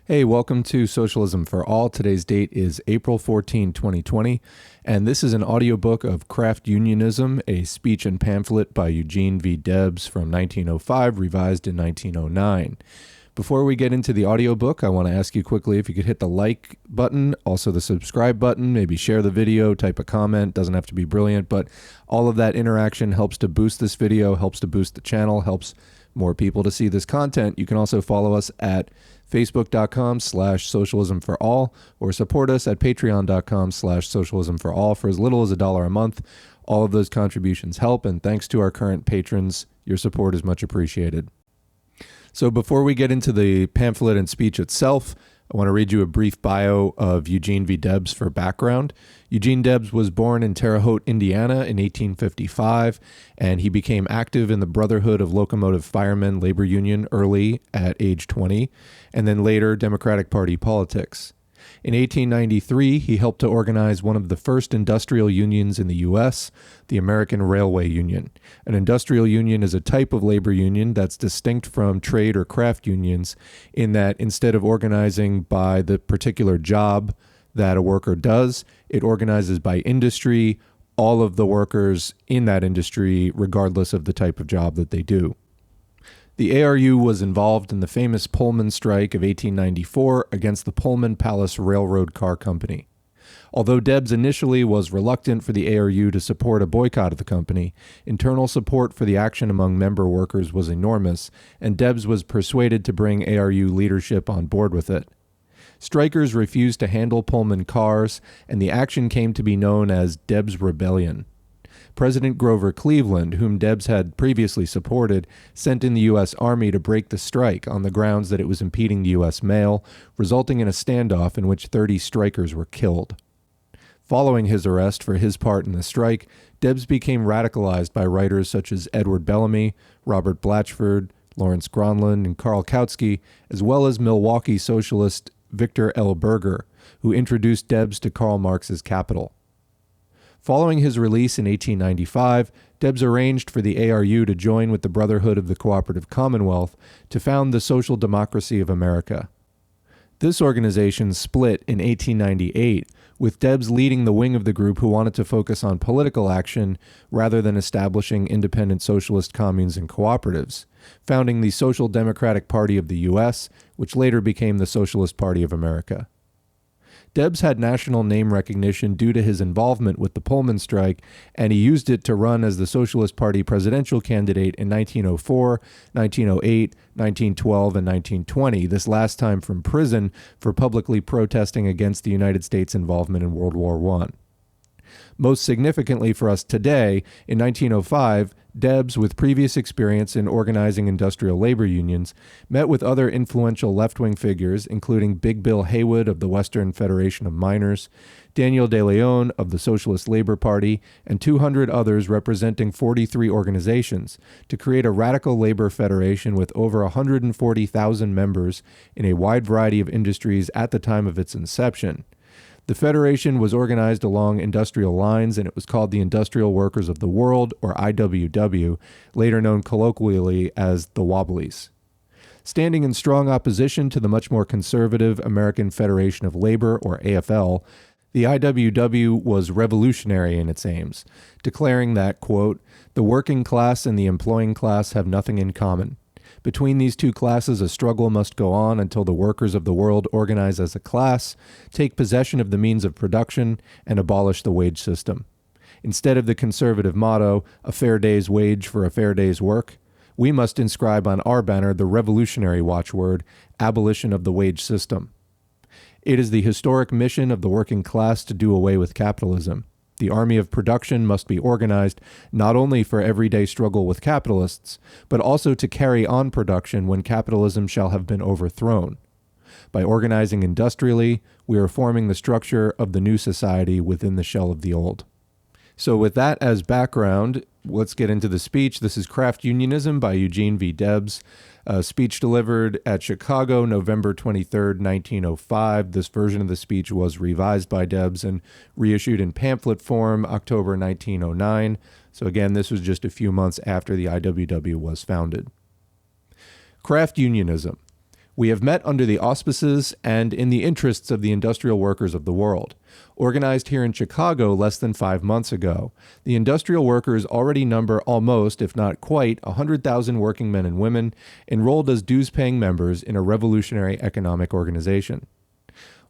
Hey, welcome to Socialism for All. Today's date is April 14, 2020, and this is an audiobook of Craft Unionism, a speech and pamphlet by Eugene V. Debs from 1905, revised in 1909. Before we get into the audiobook, I want to ask you quickly if you could hit the like button, also the subscribe button, maybe share the video, type a comment. Doesn't have to be brilliant, but all of that interaction helps to boost this video, helps to boost the channel, helps more people to see this content. You can also follow us at facebook.com/socialismforall or support us at patreon.com/socialismforall for as little as $1 a month. All of those contributions help, and thanks to our current patrons, your support is much appreciated. So before we get into the pamphlet and speech itself, I want to read you a brief bio of Eugene V. Debs for background. Eugene Debs was born in Terre Haute, Indiana in 1855, and he became active in the Brotherhood of Locomotive Firemen labor union early at age 20, and then later Democratic Party politics. In 1893, he helped to organize one of the first industrial unions in the U.S., the American Railway Union. An industrial union is a type of labor union that's distinct from trade or craft unions in that instead of organizing by the particular job that a worker does, it organizes by industry, all of the workers in that industry, regardless of the type of job that they do. The ARU was involved in the famous Pullman strike of 1894 against the Pullman Palace Railroad Car Company. Although Debs initially was reluctant for the ARU to support a boycott of the company, internal support for the action among member workers was enormous, and Debs was persuaded to bring ARU leadership on board with it. Strikers refused to handle Pullman cars, and the action came to be known as Debs Rebellion. President Grover Cleveland, whom Debs had previously supported, sent in the U.S. Army to break the strike on the grounds that it was impeding the U.S. mail, resulting in a standoff in which 30 strikers were killed. Following his arrest for his part in the strike, Debs became radicalized by writers such as Edward Bellamy, Robert Blatchford, Lawrence Gronlund, and Karl Kautsky, as well as Milwaukee socialist Victor L. Berger, who introduced Debs to Karl Marx's Capital. Following his release in 1895, Debs arranged for the ARU to join with the Brotherhood of the Cooperative Commonwealth to found the Social Democracy of America. This organization split in 1898, with Debs leading the wing of the group who wanted to focus on political action rather than establishing independent socialist communes and cooperatives, founding the Social Democratic Party of the U.S., which later became the Socialist Party of America. Debs had national name recognition due to his involvement with the Pullman strike, and he used it to run as the Socialist Party presidential candidate in 1904, 1908, 1912, and 1920, this last time from prison for publicly protesting against the United States' involvement in World War I. Most significantly for us today, in 1905, Debs, with previous experience in organizing industrial labor unions, met with other influential left-wing figures, including Big Bill Haywood of the Western Federation of Miners, Daniel De Leon of the Socialist Labor Party, and 200 others representing 43 organizations, to create a radical labor federation with over 140,000 members in a wide variety of industries at the time of its inception. The Federation was organized along industrial lines, and it was called the Industrial Workers of the World, or IWW, later known colloquially as the Wobblies. Standing in strong opposition to the much more conservative American Federation of Labor, or AFL, the IWW was revolutionary in its aims, declaring that, quote, "The working class and the employing class have nothing in common. Between these two classes, a struggle must go on until the workers of the world organize as a class, take possession of the means of production, and abolish the wage system. Instead of the conservative motto, a fair day's wage for a fair day's work, we must inscribe on our banner the revolutionary watchword, abolition of the wage system. It is the historic mission of the working class to do away with capitalism. The army of production must be organized not only for everyday struggle with capitalists, but also to carry on production when capitalism shall have been overthrown. By organizing industrially, we are forming the structure of the new society within the shell of the old." So with that as background, let's get into the speech. This is Craft Unionism by Eugene V. Debs. A speech delivered at Chicago, November 23rd, 1905. This version of the speech was revised by Debs and reissued in pamphlet form October 1909. So again, this was just a few months after the IWW was founded. Craft Unionism. We have met under the auspices and in the interests of the industrial workers of the world. Organized here in Chicago less than 5 months ago, the industrial workers already number almost, if not quite, 100,000 working men and women enrolled as dues-paying members in a revolutionary economic organization.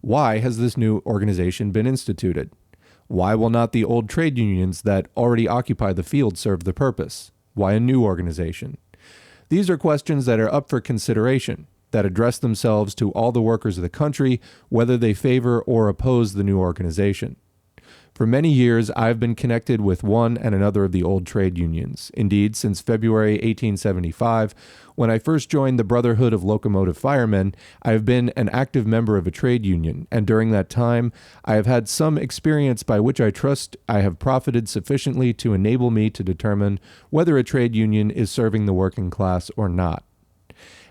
Why has this new organization been instituted? Why will not the old trade unions that already occupy the field serve the purpose? Why a new organization? These are questions that are up for consideration, that address themselves to all the workers of the country, whether they favor or oppose the new organization. For many years, I've been connected with one and another of the old trade unions. Indeed, since February 1875, when I first joined the Brotherhood of Locomotive Firemen, I have been an active member of a trade union, and during that time, I have had some experience by which I trust I have profited sufficiently to enable me to determine whether a trade union is serving the working class or not.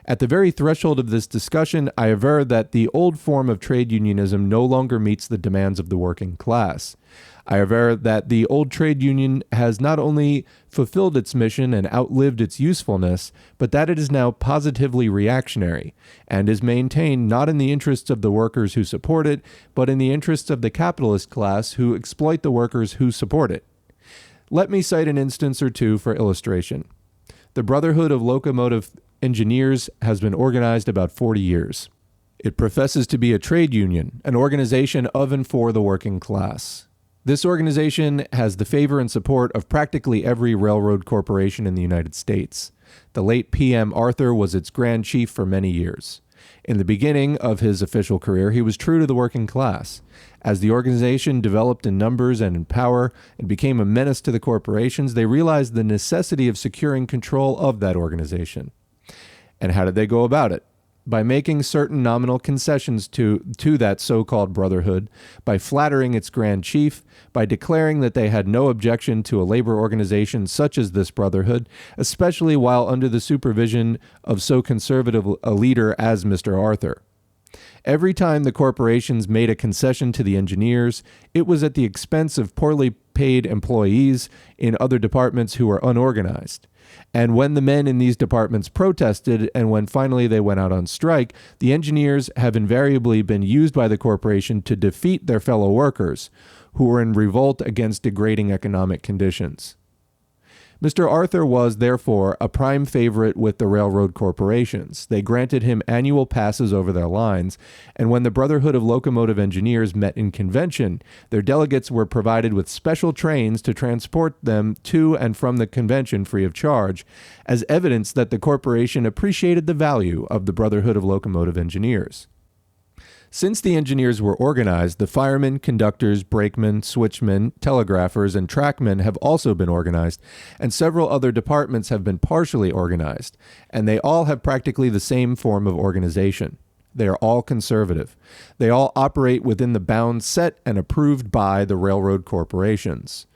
At the very threshold of this discussion, I aver that the old form of trade unionism no longer meets the demands of the working class. I aver that the old trade union has not only fulfilled its mission and outlived its usefulness, but that it is now positively reactionary, and is maintained not in the interests of the workers who support it, but in the interests of the capitalist class who exploit the workers who support it. Let me cite an instance or two for illustration. The Brotherhood of Locomotive Engineers has been organized about 40 years. It professes to be a trade union, an organization of and for the working class. This organization has the favor and support of practically every railroad corporation in the United States. The late P.M. Arthur was its Grand Chief for many years. In the beginning of his official career, he was true to the working class. As the organization developed in numbers and in power and became a menace to the corporations, they realized the necessity of securing control of that organization. And how did they go about it? By making certain nominal concessions to that so-called brotherhood, by flattering its Grand Chief, by declaring that they had no objection to a labor organization such as this brotherhood, especially while under the supervision of so conservative a leader as Mr. Arthur. Every time the corporations made a concession to the engineers, it was at the expense of poorly paid employees in other departments who were unorganized. And when the men in these departments protested, and when finally they went out on strike, the engineers have invariably been used by the corporation to defeat their fellow workers, who were in revolt against degrading economic conditions. Mr. Arthur was, therefore, a prime favorite with the railroad corporations. They granted him annual passes over their lines, and when the Brotherhood of Locomotive Engineers met in convention, their delegates were provided with special trains to transport them to and from the convention free of charge, as evidence that the corporation appreciated the value of the Brotherhood of Locomotive Engineers. Since the engineers were organized, the firemen, conductors, brakemen, switchmen, telegraphers, and trackmen have also been organized, and several other departments have been partially organized, and they all have practically the same form of organization. They are all conservative. They all operate within the bounds set and approved by the railroad corporations.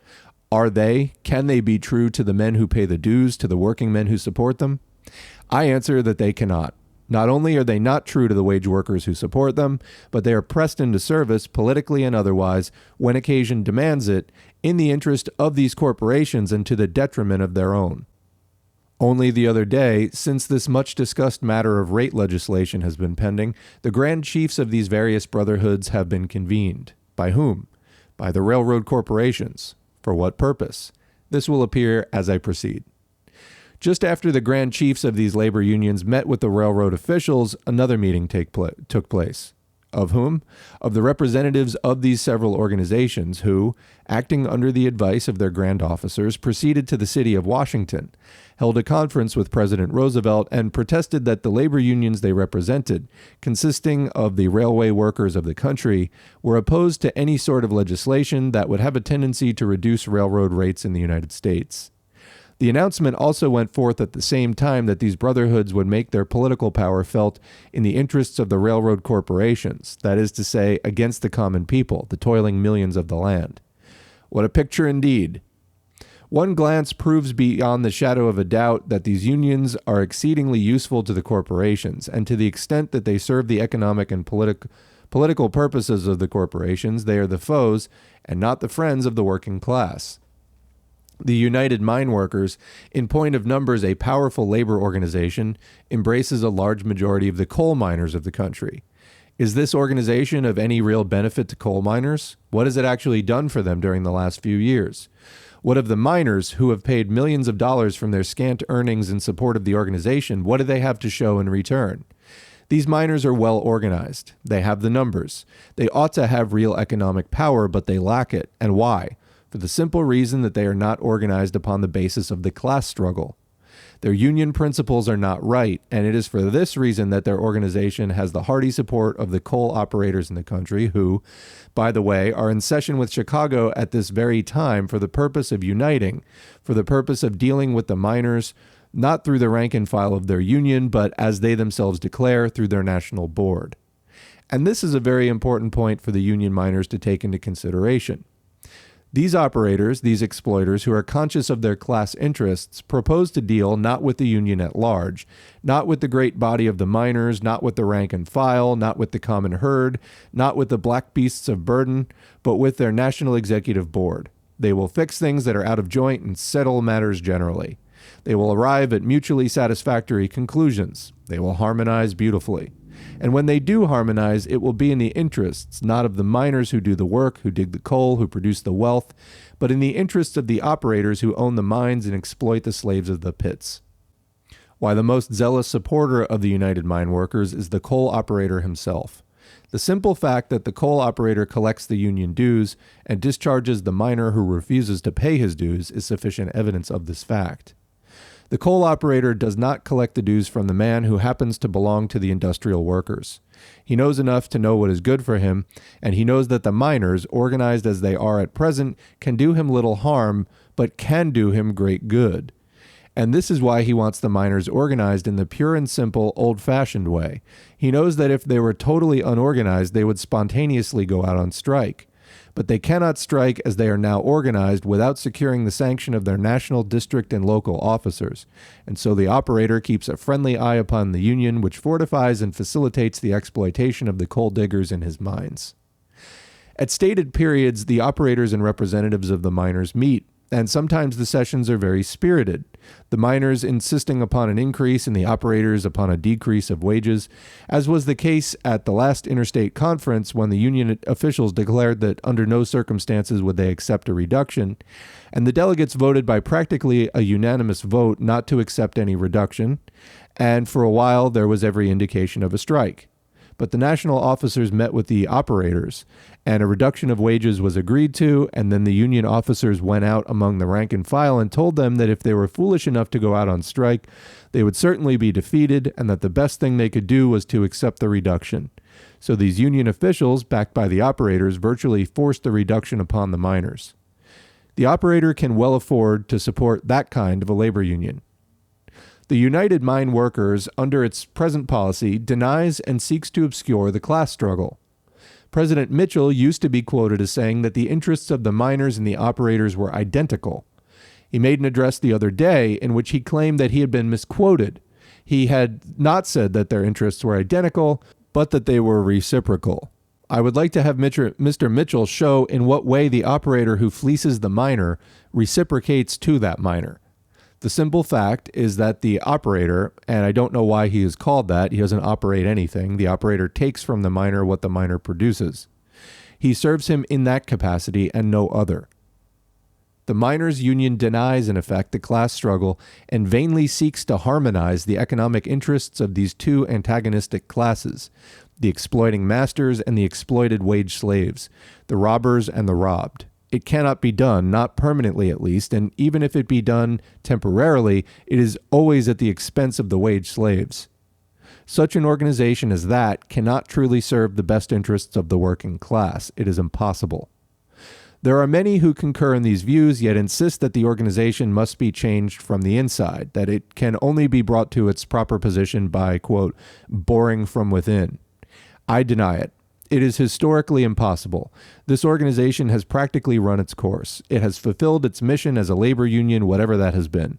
Can they be true to the men who pay the dues, to the working men who support them? I answer that they cannot. Not only are they not true to the wage workers who support them, but they are pressed into service, politically and otherwise, when occasion demands it, in the interest of these corporations and to the detriment of their own. Only the other day, since this much-discussed matter of rate legislation has been pending, the Grand Chiefs of these various brotherhoods have been convened. By whom? By the railroad corporations. For what purpose? This will appear as I proceed. Just after the Grand Chiefs of these labor unions met with the railroad officials, another meeting took place. Of whom? Of the representatives of these several organizations who, acting under the advice of their grand officers, proceeded to the city of Washington, held a conference with President Roosevelt, and protested that the labor unions they represented, consisting of the railway workers of the country, were opposed to any sort of legislation that would have a tendency to reduce railroad rates in the United States. The announcement also went forth at the same time that these brotherhoods would make their political power felt in the interests of the railroad corporations, that is to say, against the common people, the toiling millions of the land. What a picture indeed! One glance proves beyond the shadow of a doubt that these unions are exceedingly useful to the corporations, and to the extent that they serve the economic and political purposes of the corporations, they are the foes and not the friends of the working class. The United Mine Workers, in point of numbers a powerful labor organization, embraces a large majority of the coal miners of the country. Is this organization of any real benefit to coal miners? What has it actually done for them during the last few years? What of the miners who have paid millions of dollars from their scant earnings in support of the organization? What do they have to show in return? These miners are well organized. They have the numbers. They ought to have real economic power, but they lack it. And why? For the simple reason that they are not organized upon the basis of the class struggle. Their union principles are not right, and it is for this reason that their organization has the hearty support of the coal operators in the country who, by the way, are in session with Chicago at this very time for the purpose of uniting, for the purpose of dealing with the miners, not through the rank and file of their union, but as they themselves declare, through their national board. And this is a very important point for the union miners to take into consideration. These operators, these exploiters who are conscious of their class interests, propose to deal not with the union at large, not with the great body of the miners, not with the rank and file, not with the common herd, not with the black beasts of burden, but with their National Executive Board. They will fix things that are out of joint and settle matters generally. They will arrive at mutually satisfactory conclusions. They will harmonize beautifully. And when they do harmonize, it will be in the interests, not of the miners who do the work, who dig the coal, who produce the wealth, but in the interests of the operators who own the mines and exploit the slaves of the pits. Why, the most zealous supporter of the United Mine Workers is the coal operator himself. The simple fact that the coal operator collects the union dues and discharges the miner who refuses to pay his dues is sufficient evidence of this fact. The coal operator does not collect the dues from the man who happens to belong to the industrial workers. He knows enough to know what is good for him, and he knows that the miners, organized as they are at present, can do him little harm, but can do him great good. And this is why he wants the miners organized in the pure and simple, old-fashioned way. He knows that if they were totally unorganized, they would spontaneously go out on strike. But they cannot strike as they are now organized without securing the sanction of their national, district, and local officers. And so the operator keeps a friendly eye upon the union, which fortifies and facilitates the exploitation of the coal diggers in his mines. At stated periods, the operators and representatives of the miners meet, and sometimes the sessions are very spirited, the miners insisting upon an increase and the operators upon a decrease of wages, as was the case at the last interstate conference when the union officials declared that under no circumstances would they accept a reduction, and the delegates voted by practically a unanimous vote not to accept any reduction, and for a while there was every indication of a strike. But the national officers met with the operators, and a reduction of wages was agreed to, and then the union officers went out among the rank and file and told them that if they were foolish enough to go out on strike, they would certainly be defeated, and that the best thing they could do was to accept the reduction. So these union officials, backed by the operators, virtually forced the reduction upon the miners. The operator can well afford to support that kind of a labor union. The United Mine Workers, under its present policy, denies and seeks to obscure the class struggle. President Mitchell used to be quoted as saying that the interests of the miners and the operators were identical. He made an address the other day in which he claimed that he had been misquoted. He had not said that their interests were identical, but that they were reciprocal. I would like to have Mr. Mitchell show in what way the operator who fleeces the miner reciprocates to that miner. The simple fact is that the operator, and I don't know why he is called that, he doesn't operate anything. The operator takes from the miner what the miner produces. He serves him in that capacity and no other. The miners' union denies, in effect, the class struggle and vainly seeks to harmonize the economic interests of these two antagonistic classes, the exploiting masters and the exploited wage slaves, the robbers and the robbed. It cannot be done, not permanently at least, and even if it be done temporarily, it is always at the expense of the wage slaves. Such an organization as that cannot truly serve the best interests of the working class. It is impossible. There are many who concur in these views, yet insist that the organization must be changed from the inside, that it can only be brought to its proper position by, quote, boring from within. I deny it. It is historically impossible. This organization has practically run its course. It has fulfilled its mission as a labor union, whatever that has been.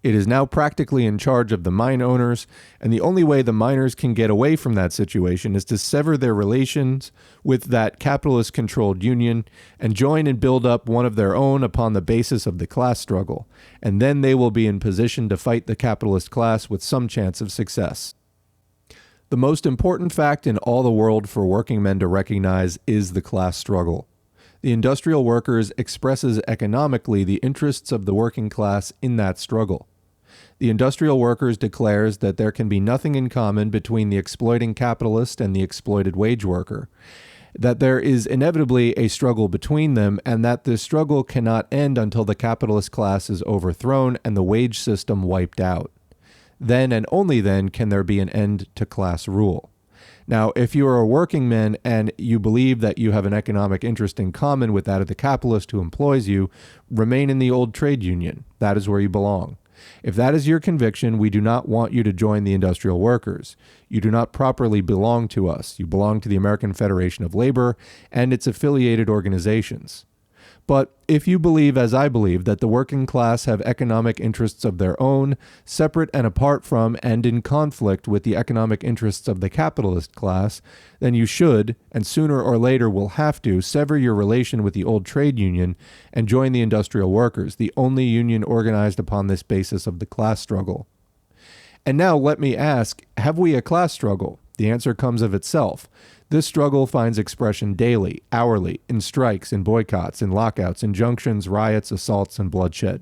It is now practically in charge of the mine owners, and the only way the miners can get away from that situation is to sever their relations with that capitalist-controlled union and join and build up one of their own upon the basis of the class struggle, and then they will be in position to fight the capitalist class with some chance of success. The most important fact in all the world for working men to recognize is the class struggle. The industrial workers expresses economically the interests of the working class in that struggle. The industrial workers declares that there can be nothing in common between the exploiting capitalist and the exploited wage worker, that there is inevitably a struggle between them, and that this struggle cannot end until the capitalist class is overthrown and the wage system wiped out. Then and only then can there be an end to class rule. Now, if you are a working man and you believe that you have an economic interest in common with that of the capitalist who employs you, remain in the old trade union. That is where you belong. If that is your conviction, we do not want you to join the industrial workers. You do not properly belong to us. You belong to the American Federation of Labor and its affiliated organizations. But if you believe, as I believe, that the working class have economic interests of their own, separate and apart from and in conflict with the economic interests of the capitalist class, then you should, and sooner or later will have to, sever your relation with the old trade union and join the industrial workers, the only union organized upon this basis of the class struggle. And now let me ask, have we a class struggle? The answer comes of itself. This struggle finds expression daily, hourly, in strikes, in boycotts, in lockouts, injunctions, riots, assaults, and bloodshed.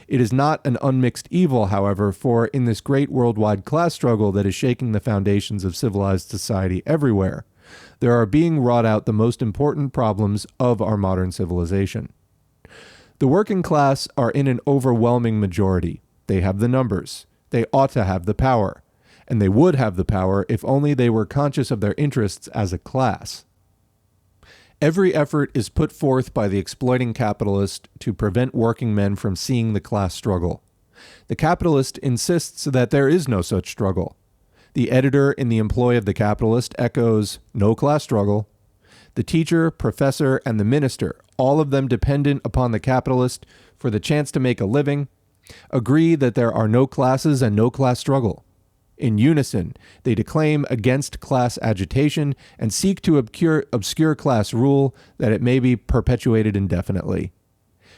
It is not an unmixed evil, however, for in this great worldwide class struggle that is shaking the foundations of civilized society everywhere, there are being wrought out the most important problems of our modern civilization. The working class are in an overwhelming majority. They have the numbers. They ought to have the power. And they would have the power if only they were conscious of their interests as a class. Every effort is put forth by the exploiting capitalist to prevent working men from seeing the class struggle. The capitalist insists that there is no such struggle. The editor in the employ of the capitalist echoes, "No class struggle." The teacher, professor, and the minister, all of them dependent upon the capitalist for the chance to make a living, agree that there are no classes and no class struggle. In unison, they declaim against class agitation and seek to obscure class rule that it may be perpetuated indefinitely.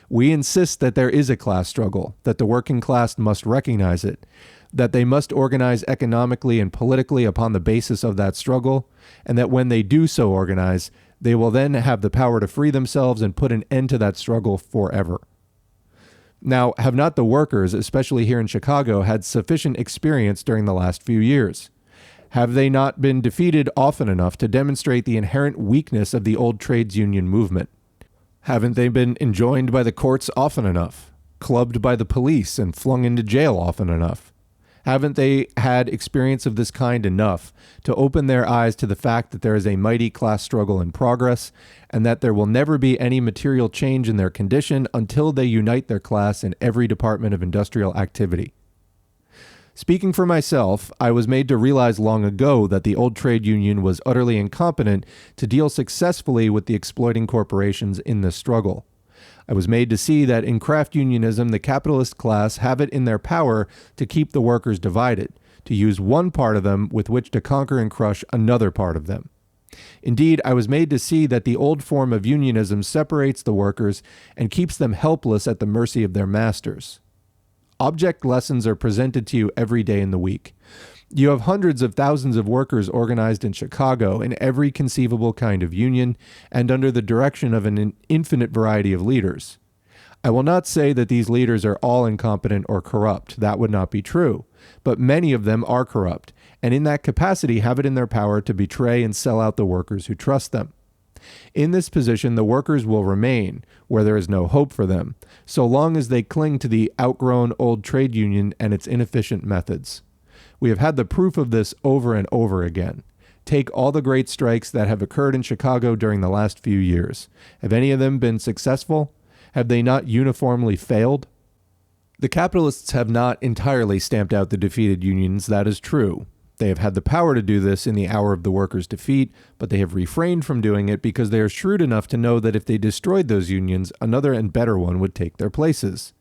We insist that there is a class struggle, that the working class must recognize it, that they must organize economically and politically upon the basis of that struggle, and that when they do so organize, they will then have the power to free themselves and put an end to that struggle forever. Now, have not the workers, especially here in Chicago, had sufficient experience during the last few years? Have they not been defeated often enough to demonstrate the inherent weakness of the old trades union movement? Haven't they been enjoined by the courts often enough, clubbed by the police and flung into jail often enough? Haven't they had experience of this kind enough to open their eyes to the fact that there is a mighty class struggle in progress, and that there will never be any material change in their condition until they unite their class in every department of industrial activity? Speaking for myself, I was made to realize long ago that the old trade union was utterly incompetent to deal successfully with the exploiting corporations in this struggle. I was made to see that in craft unionism, the capitalist class have it in their power to keep the workers divided, to use one part of them with which to conquer and crush another part of them. Indeed, I was made to see that the old form of unionism separates the workers and keeps them helpless at the mercy of their masters. Object lessons are presented to you every day in the week. You have hundreds of thousands of workers organized in Chicago in every conceivable kind of union and under the direction of an infinite variety of leaders. I will not say that these leaders are all incompetent or corrupt. That would not be true. But many of them are corrupt, and in that capacity have it in their power to betray and sell out the workers who trust them. In this position, the workers will remain, where there is no hope for them, so long as they cling to the outgrown old trade union and its inefficient methods. We have had the proof of this over and over again. Take all the great strikes that have occurred in Chicago during the last few years. Have any of them been successful? Have they not uniformly failed? The capitalists have not entirely stamped out the defeated unions, that is true. They have had the power to do this in the hour of the workers' defeat, but they have refrained from doing it because they are shrewd enough to know that if they destroyed those unions, another and better one would take their places.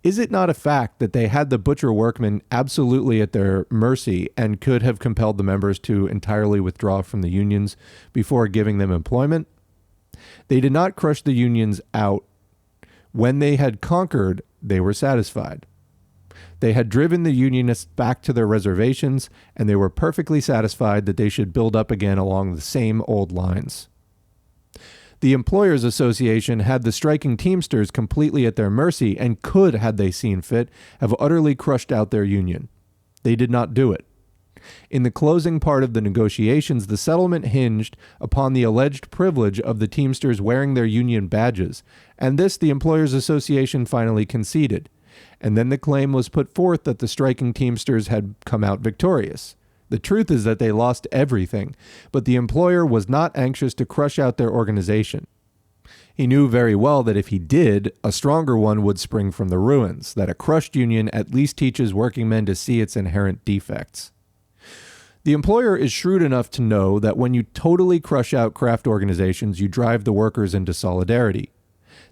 Is it not a fact that they had the butcher workmen absolutely at their mercy and could have compelled the members to entirely withdraw from the unions before giving them employment? They did not crush the unions out. When they had conquered, they were satisfied. They had driven the Unionists back to their reservations, and they were perfectly satisfied that they should build up again along the same old lines. The Employers Association had the striking Teamsters completely at their mercy and could, had they seen fit, have utterly crushed out their union. They did not do it. In the closing part of the negotiations, the settlement hinged upon the alleged privilege of the Teamsters wearing their union badges, and this the Employers Association finally conceded. And then the claim was put forth that the striking Teamsters had come out victorious. The truth is that they lost everything, but the employer was not anxious to crush out their organization. He knew very well that if he did, a stronger one would spring from the ruins, that a crushed union at least teaches working men to see its inherent defects. The employer is shrewd enough to know that when you totally crush out craft organizations, you drive the workers into solidarity.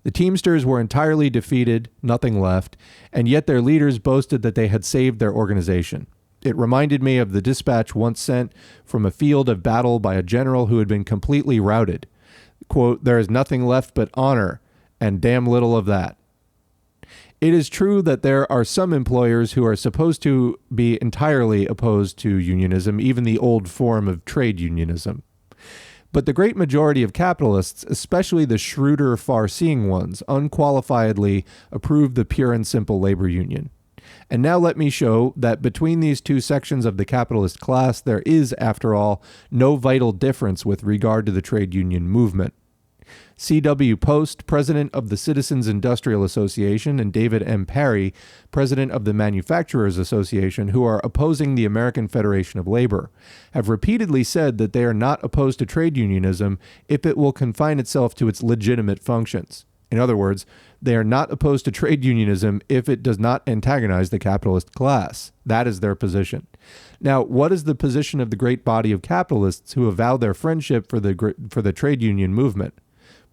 The Teamsters were entirely defeated, nothing left, and yet their leaders boasted that they had saved their organization. It reminded me of the dispatch once sent from a field of battle by a general who had been completely routed. Quote, "There is nothing left but honor, and damn little of that." It is true that there are some employers who are supposed to be entirely opposed to unionism, even the old form of trade unionism. But the great majority of capitalists, especially the shrewder, far-seeing ones, unqualifiedly approve the pure and simple labor union. And now let me show that between these two sections of the capitalist class, there is, after all, no vital difference with regard to the trade union movement. C.W. Post, president of the Citizens Industrial Association, and David M. Parry, president of the Manufacturers Association, who are opposing the American Federation of Labor, have repeatedly said that they are not opposed to trade unionism if it will confine itself to its legitimate functions. In other words, they are not opposed to trade unionism if it does not antagonize the capitalist class. That is their position. Now, what is the position of the great body of capitalists who avow their friendship for the trade union movement?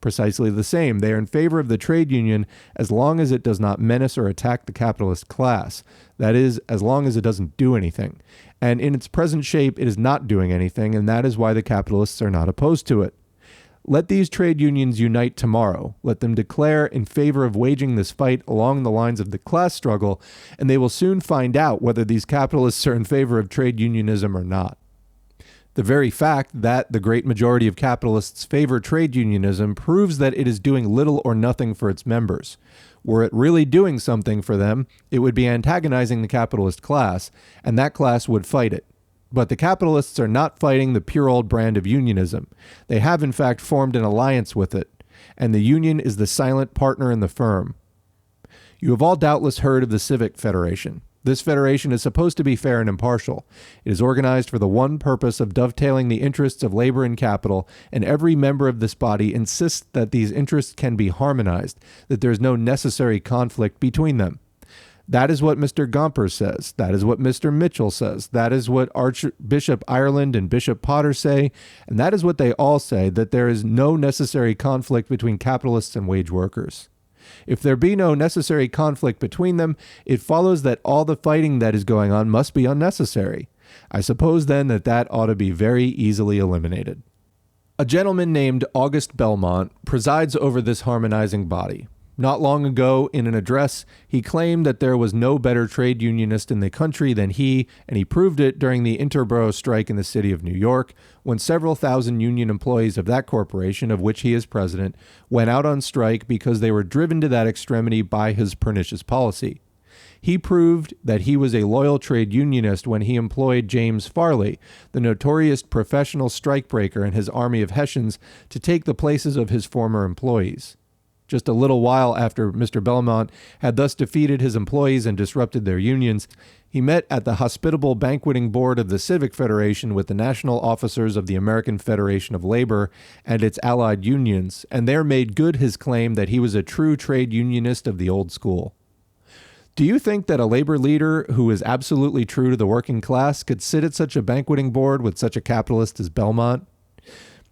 Precisely the same. They are in favor of the trade union as long as it does not menace or attack the capitalist class. That is, as long as it doesn't do anything. And in its present shape, it is not doing anything, and that is why the capitalists are not opposed to it. Let these trade unions unite tomorrow. Let them declare in favor of waging this fight along the lines of the class struggle, and they will soon find out whether these capitalists are in favor of trade unionism or not. The very fact that the great majority of capitalists favor trade unionism proves that it is doing little or nothing for its members. Were it really doing something for them, it would be antagonizing the capitalist class, and that class would fight it. But the capitalists are not fighting the pure old brand of unionism. They have, in fact, formed an alliance with it, and the union is the silent partner in the firm. You have all doubtless heard of the Civic Federation. This federation is supposed to be fair and impartial. It is organized for the one purpose of dovetailing the interests of labor and capital, and every member of this body insists that these interests can be harmonized, that there is no necessary conflict between them. That is what Mr. Gompers says. That is what Mr. Mitchell says. That is what Archbishop Ireland and Bishop Potter say. And that is what they all say, that there is no necessary conflict between capitalists and wage workers. If there be no necessary conflict between them, it follows that all the fighting that is going on must be unnecessary. I suppose then that ought to be very easily eliminated. A gentleman named August Belmont presides over this harmonizing body. Not long ago, in an address, he claimed that there was no better trade unionist in the country than he, and he proved it during the interborough strike in the city of New York, when several thousand union employees of that corporation, of which he is president, went out on strike because they were driven to that extremity by his pernicious policy. He proved that he was a loyal trade unionist when he employed James Farley, the notorious professional strikebreaker, and his army of Hessians to take the places of his former employees. Just a little while after Mr. Belmont had thus defeated his employees and disrupted their unions, he met at the hospitable banqueting board of the Civic Federation with the national officers of the American Federation of Labor and its allied unions, and there made good his claim that he was a true trade unionist of the old school. Do you think that a labor leader who is absolutely true to the working class could sit at such a banqueting board with such a capitalist as Belmont?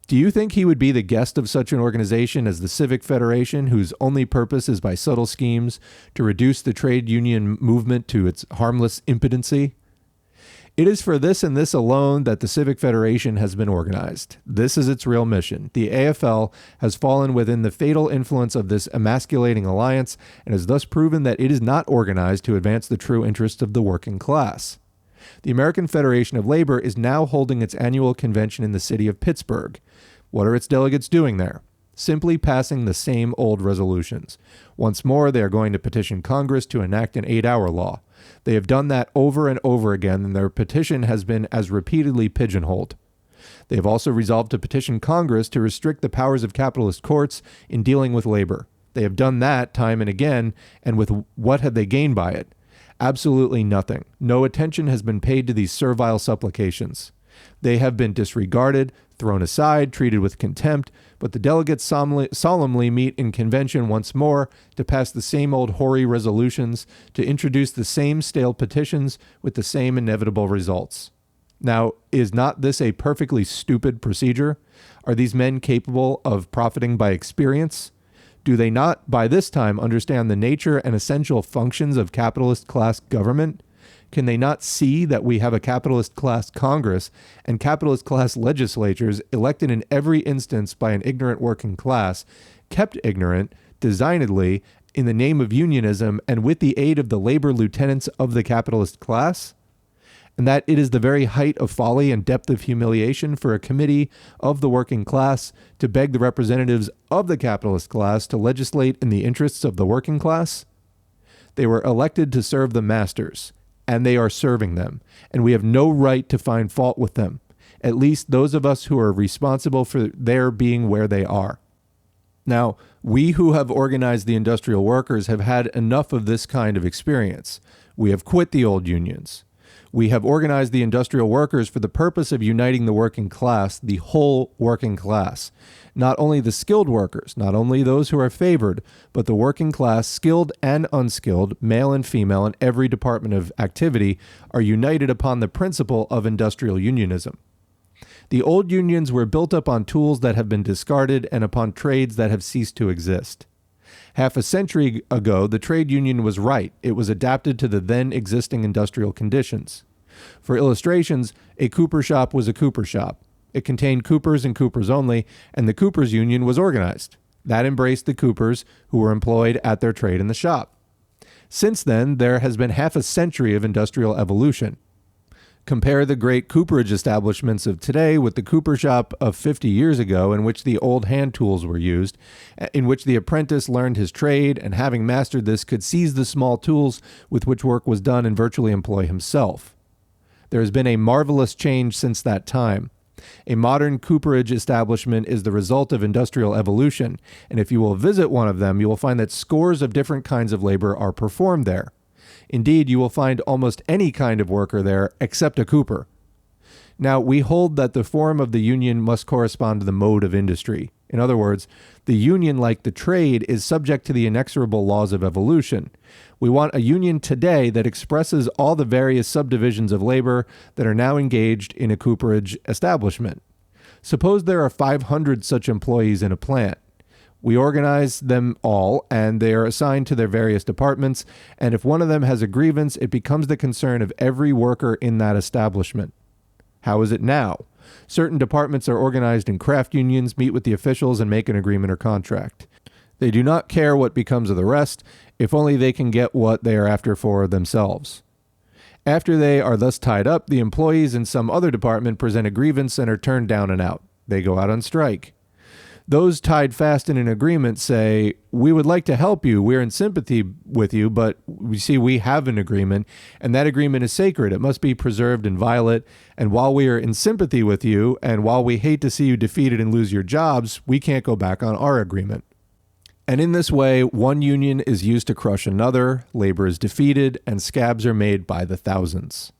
Do you think he would be the guest of such an organization as the Civic Federation, whose only purpose is by subtle schemes to reduce the trade union movement to its harmless impotency? It is for this and this alone that the Civic Federation has been organized. This is its real mission. The AFL has fallen within the fatal influence of this emasculating alliance and has thus proven that it is not organized to advance the true interests of the working class. The American Federation of Labor is now holding its annual convention in the city of Pittsburgh. What are its delegates doing there? Simply passing the same old resolutions. Once more, they are going to petition Congress to enact an 8-hour law. They have done that over and over again, and their petition has been as repeatedly pigeonholed. They have also resolved to petition Congress to restrict the powers of capitalist courts in dealing with labor. They have done that time and again, and with what have they gained by it? Absolutely nothing. No attention has been paid to these servile supplications. They have been disregarded, thrown aside, treated with contempt, but the delegates solemnly meet in convention once more to pass the same old hoary resolutions, to introduce the same stale petitions with the same inevitable results. Now, is not this a perfectly stupid procedure? Are these men capable of profiting by experience? Do they not, by this time, understand the nature and essential functions of capitalist class government? Can they not see that we have a capitalist class Congress and capitalist class legislatures elected in every instance by an ignorant working class, kept ignorant, designedly, in the name of unionism and with the aid of the labor lieutenants of the capitalist class? And that it is the very height of folly and depth of humiliation for a committee of the working class to beg the representatives of the capitalist class to legislate in the interests of the working class? They were elected to serve the masters, and they are serving them, and we have no right to find fault with them, at least those of us who are responsible for their being where they are. Now, we who have organized the industrial workers have had enough of this kind of experience. We have quit the old unions. We have organized the industrial workers for the purpose of uniting the working class, the whole working class. Not only the skilled workers, not only those who are favored, but the working class, skilled and unskilled, male and female, in every department of activity, are united upon the principle of industrial unionism. The old unions were built up on tools that have been discarded and upon trades that have ceased to exist. Half a century ago, the trade union was right. It was adapted to the then existing industrial conditions. For illustrations, a cooper shop was a cooper shop. It contained coopers and coopers only, and the coopers union was organized. That embraced the coopers who were employed at their trade in the shop. Since then, there has been half a century of industrial evolution. Compare the great cooperage establishments of today with the cooper shop of 50 years ago, in which the old hand tools were used, in which the apprentice learned his trade and, having mastered this, could seize the small tools with which work was done and virtually employ himself. There has been a marvelous change since that time. A modern cooperage establishment is the result of industrial evolution, and if you will visit one of them, you will find that scores of different kinds of labor are performed there. Indeed, you will find almost any kind of worker there except a cooper. Now, we hold that the form of the union must correspond to the mode of industry. In other words, the union, like the trade, is subject to the inexorable laws of evolution. We want a union today that expresses all the various subdivisions of labor that are now engaged in a cooperage establishment. Suppose there are 500 such employees in a plant. We organize them all, and they are assigned to their various departments, and if one of them has a grievance, it becomes the concern of every worker in that establishment. How is it now? Certain departments are organized in craft unions, meet with the officials, and make an agreement or contract. They do not care what becomes of the rest, if only they can get what they are after for themselves. After they are thus tied up, the employees in some other department present a grievance and are turned down and out. They go out on strike. Those tied fast in an agreement say, "We would like to help you. We're in sympathy with you, but we have an agreement, and that agreement is sacred. It must be preserved inviolate. And while we are in sympathy with you, and while we hate to see you defeated and lose your jobs, we can't go back on our agreement." And in this way, one union is used to crush another, labor is defeated, and scabs are made by the thousands.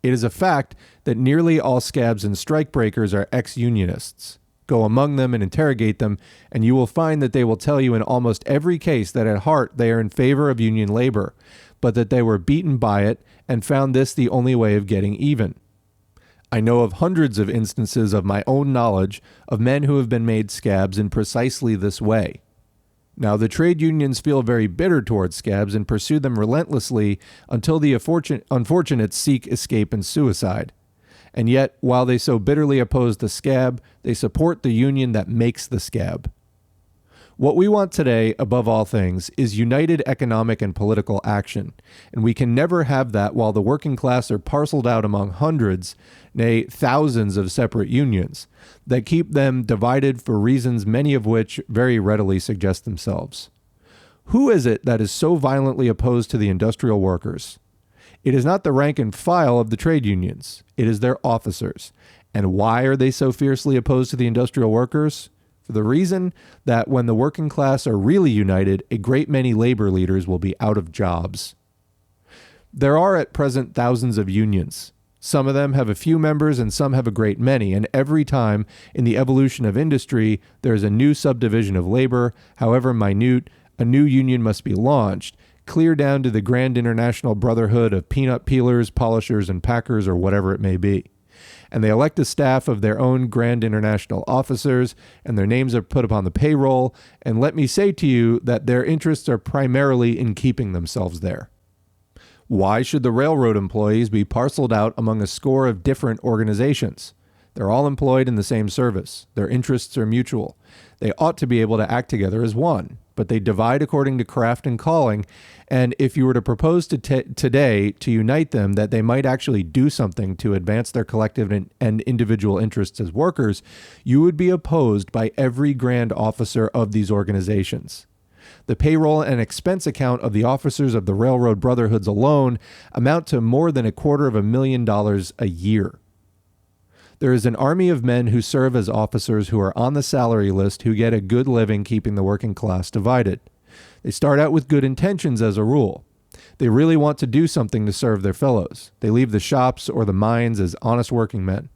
It is a fact that nearly all scabs and strikebreakers are ex-unionists. Go among them and interrogate them, and you will find that they will tell you in almost every case that at heart they are in favor of union labor, but that they were beaten by it and found this the only way of getting even. I know of hundreds of instances of my own knowledge of men who have been made scabs in precisely this way. Now, the trade unions feel very bitter towards scabs and pursue them relentlessly until the unfortunates seek escape and suicide. And yet, while they so bitterly oppose the scab, they support the union that makes the scab. What we want today, above all things, is united economic and political action, and we can never have that while the working class are parceled out among hundreds, nay, thousands of separate unions that keep them divided for reasons many of which very readily suggest themselves. Who is it that is so violently opposed to the industrial workers? It is not the rank and file of the trade unions. It is their officers. And why are they so fiercely opposed to the industrial workers? For the reason that when the working class are really united, a great many labor leaders will be out of jobs. There are at present thousands of unions. Some of them have a few members and some have a great many, and every time in the evolution of industry there is a new subdivision of labor, however minute, a new union must be launched, clear down to the grand international brotherhood of peanut peelers, polishers, and packers, or whatever it may be. And they elect a staff of their own grand international officers, and their names are put upon the payroll, and let me say to you that their interests are primarily in keeping themselves there. Why should the railroad employees be parceled out among a score of different organizations? They're all employed in the same service. Their interests are mutual. They ought to be able to act together as one, but they divide according to craft and calling, and if you were to propose today to unite them that they might actually do something to advance their collective and individual interests as workers, you would be opposed by every grand officer of these organizations. The payroll and expense account of the officers of the railroad brotherhoods alone amount to more than $250,000 a year. There is an army of men who serve as officers who are on the salary list who get a good living keeping the working class divided. They start out with good intentions as a rule. They really want to do something to serve their fellows. They leave the shops or the mines as honest working men.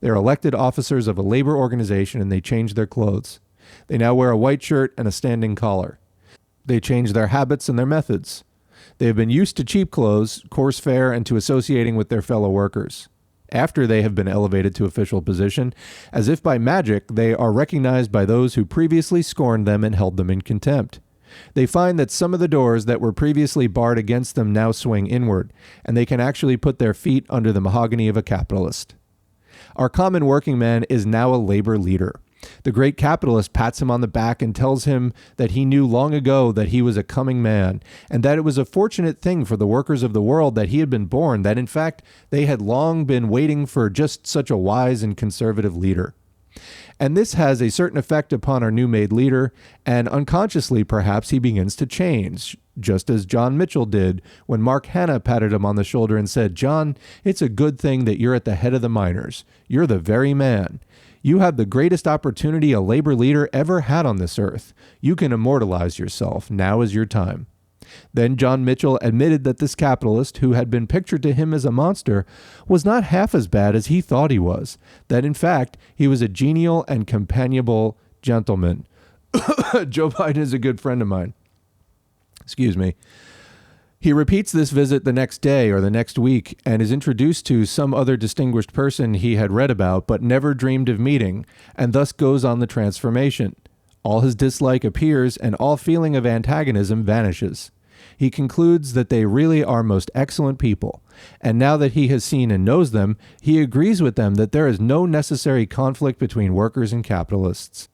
They are elected officers of a labor organization and they change their clothes. They now wear a white shirt and a standing collar. They change their habits and their methods. They have been used to cheap clothes, coarse fare, and to associating with their fellow workers. After they have been elevated to official position, as if by magic, they are recognized by those who previously scorned them and held them in contempt. They find that some of the doors that were previously barred against them now swing inward, and they can actually put their feet under the mahogany of a capitalist. Our common working man is now a labor leader. The great capitalist pats him on the back and tells him that he knew long ago that he was a coming man, and that it was a fortunate thing for the workers of the world that he had been born, that in fact they had long been waiting for just such a wise and conservative leader. And this has a certain effect upon our new-made leader, and unconsciously perhaps he begins to change, just as John Mitchell did when Mark Hanna patted him on the shoulder and said, "John, it's a good thing that you're at the head of the miners. You're the very man. You have the greatest opportunity a labor leader ever had on this earth. You can immortalize yourself. Now is your time." Then John Mitchell admitted that this capitalist, who had been pictured to him as a monster, was not half as bad as he thought he was, that in fact he was a genial and companionable gentleman. Joe Biden is a good friend of mine. Excuse me. He repeats this visit the next day or the next week and is introduced to some other distinguished person he had read about but never dreamed of meeting, and thus goes on the transformation. All his dislike appears and all feeling of antagonism vanishes. He concludes that they really are most excellent people, and now that he has seen and knows them, he agrees with them that there is no necessary conflict between workers and capitalists.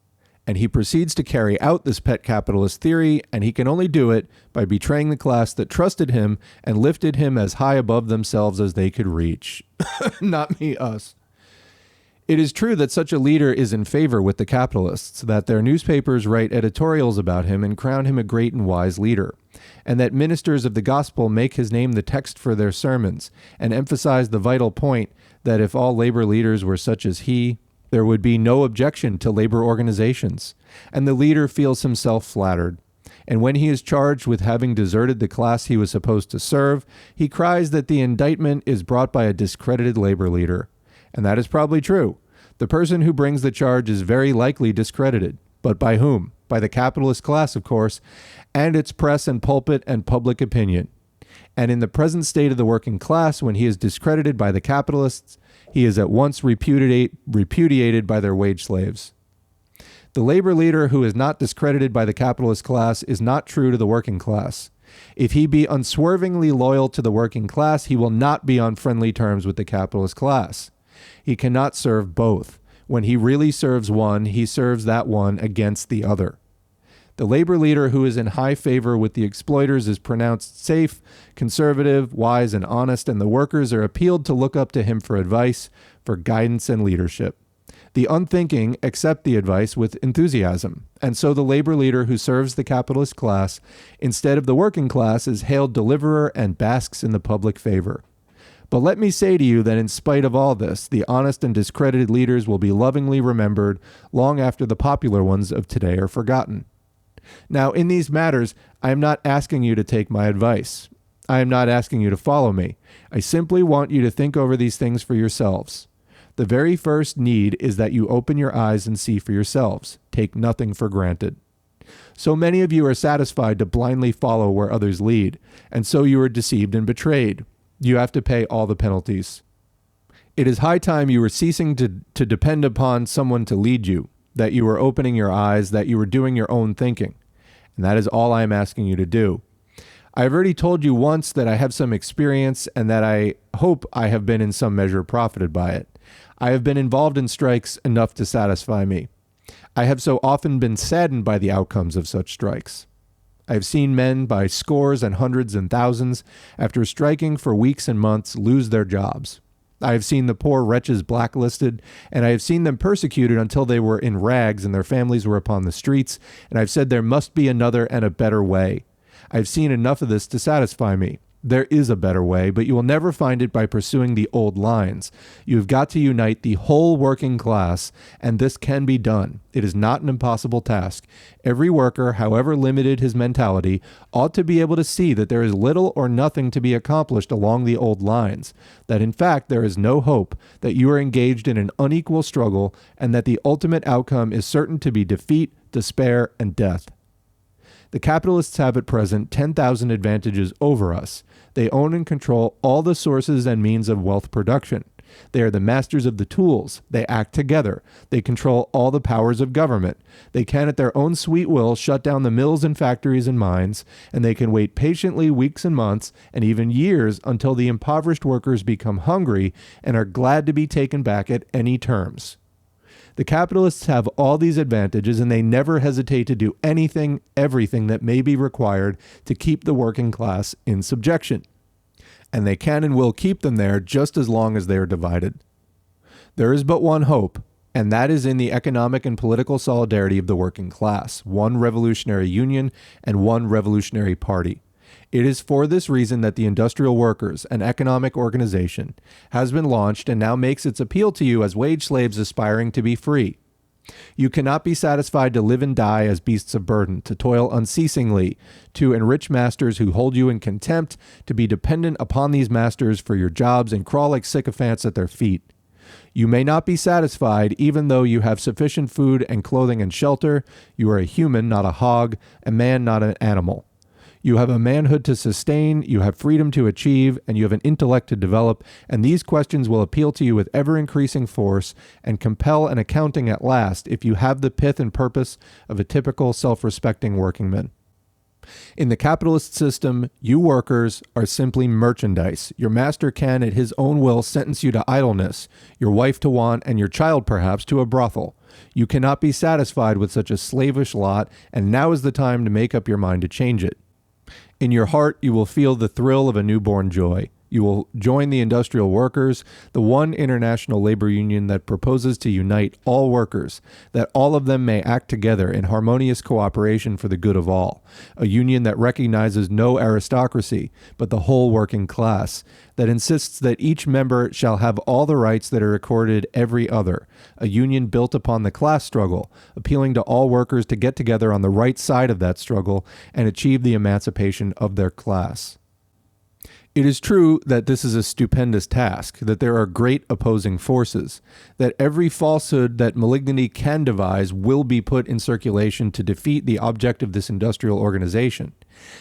And he proceeds to carry out this pet capitalist theory, and he can only do it by betraying the class that trusted him and lifted him as high above themselves as they could reach. Not me, us. It is true that such a leader is in favor with the capitalists, that their newspapers write editorials about him and crown him a great and wise leader, and that ministers of the gospel make his name the text for their sermons, and emphasize the vital point that if all labor leaders were such as he, there would be no objection to labor organizations, and the leader feels himself flattered. And when he is charged with having deserted the class he was supposed to serve, he cries that the indictment is brought by a discredited labor leader. And that is probably true. The person who brings the charge is very likely discredited. But by whom? By the capitalist class, of course, and its press and pulpit and public opinion. And in the present state of the working class, when he is discredited by the capitalists, he is at once repudiated by their wage slaves. The labor leader who is not discredited by the capitalist class is not true to the working class. If he be unswervingly loyal to the working class, he will not be on friendly terms with the capitalist class. He cannot serve both. When he really serves one, he serves that one against the other. The labor leader who is in high favor with the exploiters is pronounced safe, conservative, wise, and honest, and the workers are appealed to look up to him for advice, for guidance, and leadership. The unthinking accept the advice with enthusiasm, and so the labor leader who serves the capitalist class instead of the working class is hailed deliverer and basks in the public favor. But let me say to you that in spite of all this, the honest and discredited leaders will be lovingly remembered long after the popular ones of today are forgotten. Now, in these matters, I am not asking you to take my advice. I am not asking you to follow me. I simply want you to think over these things for yourselves. The very first need is that you open your eyes and see for yourselves. Take nothing for granted. So many of you are satisfied to blindly follow where others lead, and so you are deceived and betrayed. You have to pay all the penalties. It is high time you were ceasing to depend upon someone to lead you, that you were opening your eyes, that you were doing your own thinking. And that is all I am asking you to do. I've already told you once that I have some experience and that I hope I have been in some measure profited by it. I have been involved in strikes enough to satisfy me. I have so often been saddened by the outcomes of such strikes. I have seen men by scores and hundreds and thousands, after striking for weeks and months, lose their jobs. I have seen the poor wretches blacklisted, and I have seen them persecuted until they were in rags and their families were upon the streets, and I've said there must be another and a better way. I've seen enough of this to satisfy me. There is a better way, but you will never find it by pursuing the old lines. You have got to unite the whole working class, and this can be done. It is not an impossible task. Every worker, however limited his mentality, ought to be able to see that there is little or nothing to be accomplished along the old lines, that in fact there is no hope, that you are engaged in an unequal struggle, and that the ultimate outcome is certain to be defeat, despair, and death. The capitalists have at present 10,000 advantages over us. They own and control all the sources and means of wealth production. They are the masters of the tools. They act together. They control all the powers of government. They can at their own sweet will shut down the mills and factories and mines, and they can wait patiently weeks and months and even years until the impoverished workers become hungry and are glad to be taken back at any terms. The capitalists have all these advantages, and they never hesitate to do anything, everything that may be required to keep the working class in subjection. And they can and will keep them there just as long as they are divided. There is but one hope, and that is in the economic and political solidarity of the working class, one revolutionary union and one revolutionary party. It is for this reason that the Industrial Workers, an economic organization, has been launched and now makes its appeal to you as wage slaves aspiring to be free. You cannot be satisfied to live and die as beasts of burden, to toil unceasingly, to enrich masters who hold you in contempt, to be dependent upon these masters for your jobs and crawl like sycophants at their feet. You may not be satisfied even though you have sufficient food and clothing and shelter. You are a human, not a hog, a man, not an animal. You have a manhood to sustain, you have freedom to achieve, and you have an intellect to develop, and these questions will appeal to you with ever-increasing force and compel an accounting at last if you have the pith and purpose of a typical self-respecting workingman. In the capitalist system, you workers are simply merchandise. Your master can, at his own will, sentence you to idleness, your wife to want, and your child, perhaps, to a brothel. You cannot be satisfied with such a slavish lot, and now is the time to make up your mind to change it. In your heart, you will feel the thrill of a newborn joy. You will join the Industrial Workers, the one international labor union that proposes to unite all workers, that all of them may act together in harmonious cooperation for the good of all. A union that recognizes no aristocracy, but the whole working class, that insists that each member shall have all the rights that are accorded every other. A union built upon the class struggle, appealing to all workers to get together on the right side of that struggle and achieve the emancipation of their class. It is true that this is a stupendous task, that there are great opposing forces, that every falsehood that malignity can devise will be put in circulation to defeat the object of this industrial organization.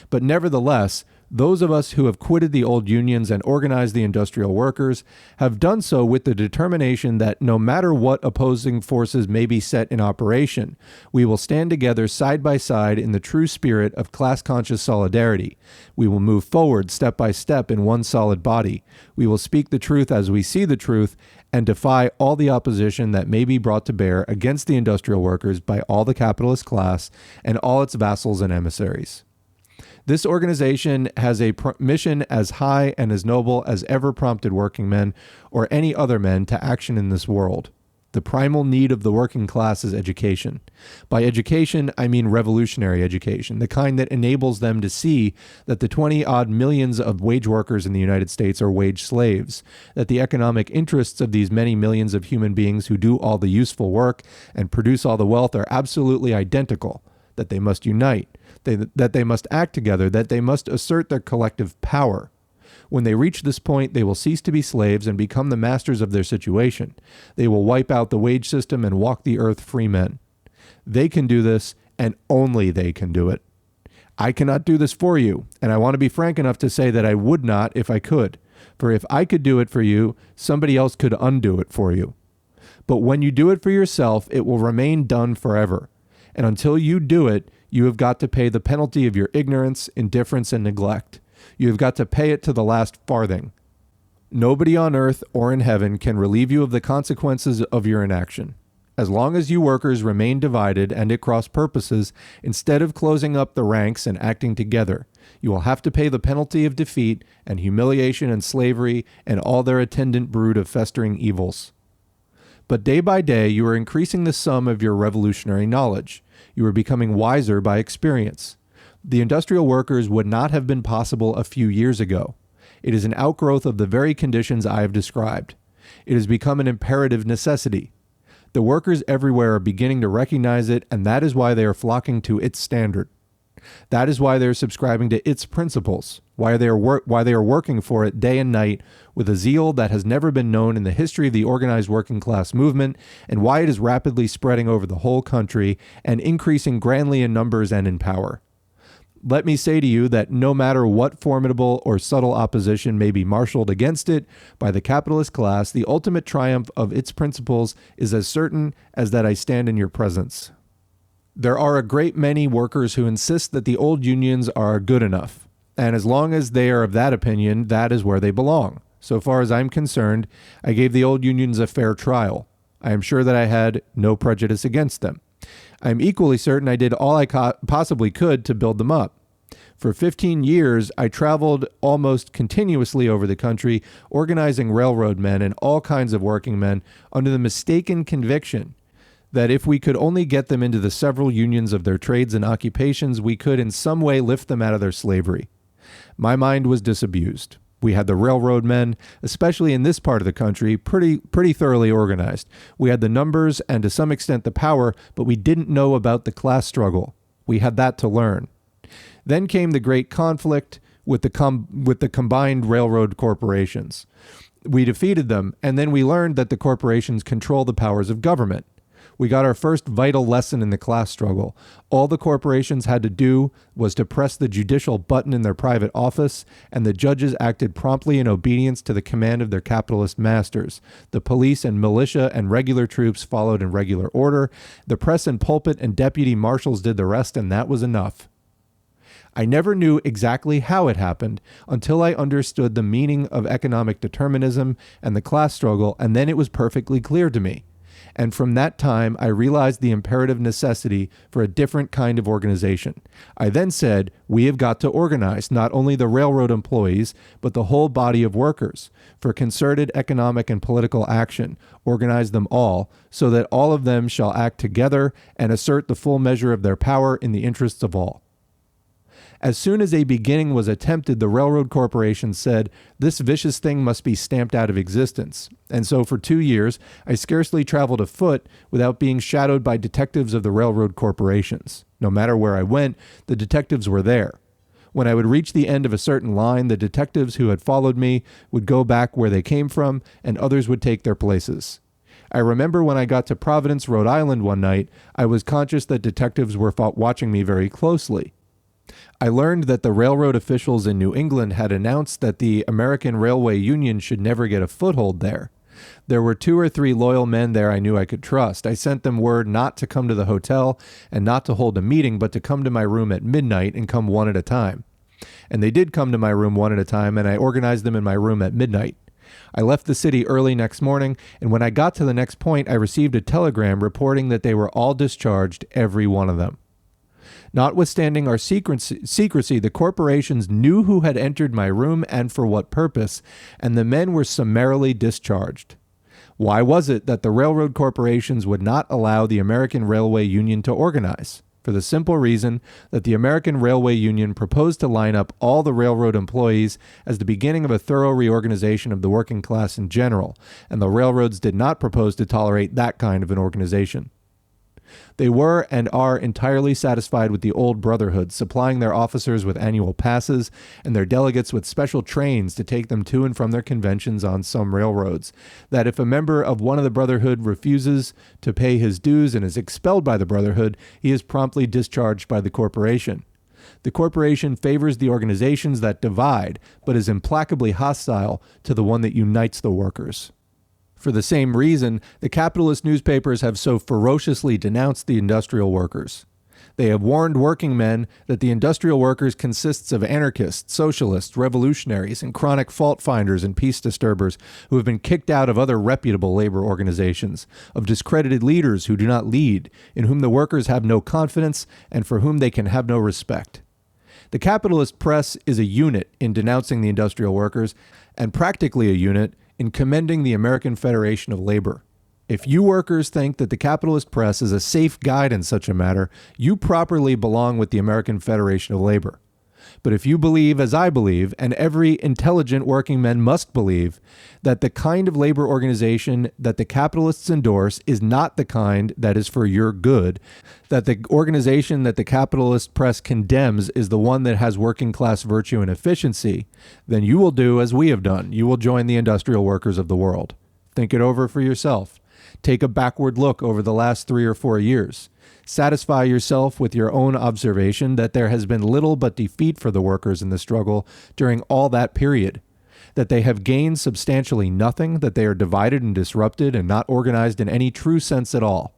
But nevertheless, Those of us who have quitted the old unions and organized the industrial workers have done so with the determination that no matter what opposing forces may be set in operation, we will stand together side by side in the true spirit of class-conscious solidarity. We will move forward step by step in one solid body. We will speak the truth as we see the truth and defy all the opposition that may be brought to bear against the industrial workers by all the capitalist class and all its vassals and emissaries. This organization has a mission as high and as noble as ever prompted working men or any other men to action in this world. The primal need of the working class is education. By education, I mean revolutionary education, the kind that enables them to see that the 20-odd millions of wage workers in the United States are wage slaves, that the economic interests of these many millions of human beings who do all the useful work and produce all the wealth are absolutely identical, that they must unite, that they must act together, that they must assert their collective power. When they reach this point, they will cease to be slaves and become the masters of their situation. They will wipe out the wage system and walk the earth free men. They can do this, and only they can do it. I cannot do this for you, and I want to be frank enough to say that I would not if I could. For if I could do it for you, somebody else could undo it for you. But when you do it for yourself, it will remain done forever. And until you do it, you have got to pay the penalty of your ignorance, indifference, and neglect. You have got to pay it to the last farthing. Nobody on earth or in heaven can relieve you of the consequences of your inaction. As long as you workers remain divided and at cross purposes, instead of closing up the ranks and acting together, you will have to pay the penalty of defeat and humiliation and slavery and all their attendant brood of festering evils. But day by day, you are increasing the sum of your revolutionary knowledge. You are becoming wiser by experience. The industrial workers would not have been possible a few years ago. It is an outgrowth of the very conditions I have described. It has become an imperative necessity. The workers everywhere are beginning to recognize it, and that is why they are flocking to its standard. That is why they are subscribing to its principles, why they are working for it day and night with a zeal that has never been known in the history of the organized working class movement, and why it is rapidly spreading over the whole country and increasing grandly in numbers and in power. Let me say to you that no matter what formidable or subtle opposition may be marshaled against it by the capitalist class, the ultimate triumph of its principles is as certain as that I stand in your presence. There are a great many workers who insist that the old unions are good enough, and as long as they are of that opinion, that is where they belong. So far as I'm concerned, I gave the old unions a fair trial. I am sure that I had no prejudice against them. I am equally certain I did all I possibly could to build them up. For 15 years, I traveled almost continuously over the country, organizing railroad men and all kinds of working men under the mistaken conviction that if we could only get them into the several unions of their trades and occupations, we could in some way lift them out of their slavery. My mind was disabused. We had the railroad men, especially in this part of the country, pretty thoroughly organized. We had the numbers and to some extent the power, but we didn't know about the class struggle. We had that to learn. Then came the great conflict with the combined railroad corporations. We defeated them, and then we learned that the corporations control the powers of government. We got our first vital lesson in the class struggle. All the corporations had to do was to press the judicial button in their private office, and the judges acted promptly in obedience to the command of their capitalist masters. The police and militia and regular troops followed in regular order. The press and pulpit and deputy marshals did the rest, and that was enough. I never knew exactly how it happened until I understood the meaning of economic determinism and the class struggle, and then it was perfectly clear to me. And from that time, I realized the imperative necessity for a different kind of organization. I then said, we have got to organize not only the railroad employees, but the whole body of workers for concerted economic and political action, organize them all, so that all of them shall act together and assert the full measure of their power in the interests of all. As soon as a beginning was attempted, the railroad corporation said, this vicious thing must be stamped out of existence. And so for 2 years, I scarcely traveled afoot without being shadowed by detectives of the railroad corporations. No matter where I went, the detectives were there. When I would reach the end of a certain line, the detectives who had followed me would go back where they came from, and others would take their places. I remember when I got to Providence, Rhode Island one night, I was conscious that detectives were watching me very closely. I learned that the railroad officials in New England had announced that the American Railway Union should never get a foothold there. There were 2 or 3 loyal men there I knew I could trust. I sent them word not to come to the hotel and not to hold a meeting, but to come to my room at midnight and come one at a time. And they did come to my room one at a time, and I organized them in my room at midnight. I left the city early next morning, and when I got to the next point, I received a telegram reporting that they were all discharged, every one of them. Notwithstanding our secrecy, the corporations knew who had entered my room and for what purpose, and the men were summarily discharged. Why was it that the railroad corporations would not allow the American Railway Union to organize? For the simple reason that the American Railway Union proposed to line up all the railroad employees as the beginning of a thorough reorganization of the working class in general, and the railroads did not propose to tolerate that kind of an organization. They were and are entirely satisfied with the old brotherhood, supplying their officers with annual passes and their delegates with special trains to take them to and from their conventions on some railroads, that if a member of one of the brotherhood refuses to pay his dues and is expelled by the brotherhood, he is promptly discharged by the corporation. The corporation favors the organizations that divide, but is implacably hostile to the one that unites the workers. For the same reason, the capitalist newspapers have so ferociously denounced the industrial workers. They have warned working men that the industrial workers consists of anarchists, socialists, revolutionaries, and chronic fault finders and peace disturbers who have been kicked out of other reputable labor organizations, of discredited leaders who do not lead, in whom the workers have no confidence, and for whom they can have no respect. The capitalist press is a unit in denouncing the industrial workers, and practically a unit in commending the American Federation of Labor. If you workers think that the capitalist press is a safe guide in such a matter, you properly belong with the American Federation of Labor. But if you believe, as I believe, and every intelligent working man must believe, that the kind of labor organization that the capitalists endorse is not the kind that is for your good, that the organization that the capitalist press condemns is the one that has working class virtue and efficiency, then you will do as we have done. You will join the industrial workers of the world. Think it over for yourself. Take a backward look over the last 3 or 4 years. Satisfy yourself with your own observation that there has been little but defeat for the workers in the struggle during all that period, that they have gained substantially nothing, that they are divided and disrupted and not organized in any true sense at all.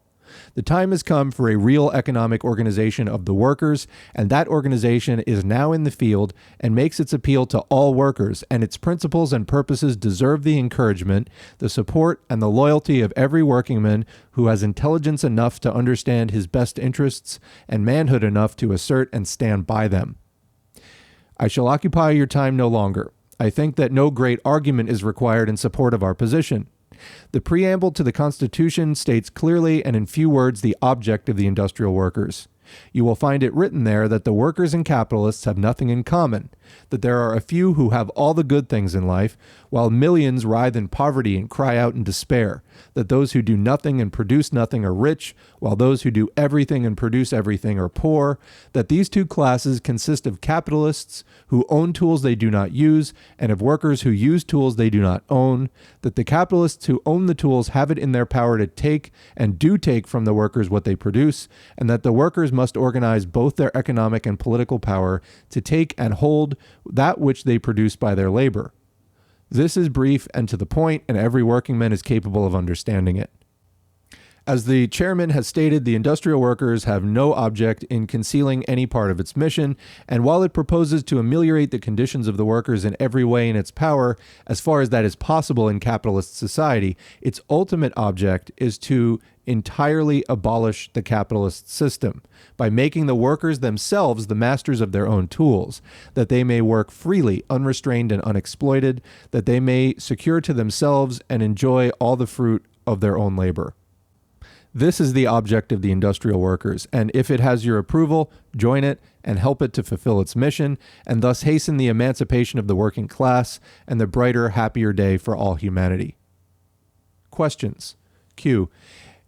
The time has come for a real economic organization of the workers, and that organization is now in the field and makes its appeal to all workers, and its principles and purposes deserve the encouragement, the support, and the loyalty of every workingman who has intelligence enough to understand his best interests and manhood enough to assert and stand by them. I shall occupy your time no longer. I think that no great argument is required in support of our position. The preamble to the Constitution states clearly and in few words the object of the industrial workers. You will find it written there that the workers and capitalists have nothing in common, that there are a few who have all the good things in life, while millions writhe in poverty and cry out in despair, that those who do nothing and produce nothing are rich, while those who do everything and produce everything are poor, that these two classes consist of capitalists who own tools they do not use, and of workers who use tools they do not own, that the capitalists who own the tools have it in their power to take and do take from the workers what they produce, and that the workers must organize both their economic and political power to take and hold that which they produce by their labor. This is brief and to the point, and every working man is capable of understanding it. As the chairman has stated, the industrial workers have no object in concealing any part of its mission, and while it proposes to ameliorate the conditions of the workers in every way in its power, as far as that is possible in capitalist society, its ultimate object is to entirely abolish the capitalist system by making the workers themselves the masters of their own tools, that they may work freely, unrestrained and unexploited, that they may secure to themselves and enjoy all the fruit of their own labor. This is the object of the industrial workers, and if it has your approval, join it and help it to fulfill its mission, and thus hasten the emancipation of the working class and the brighter, happier day for all humanity. Questions. Q.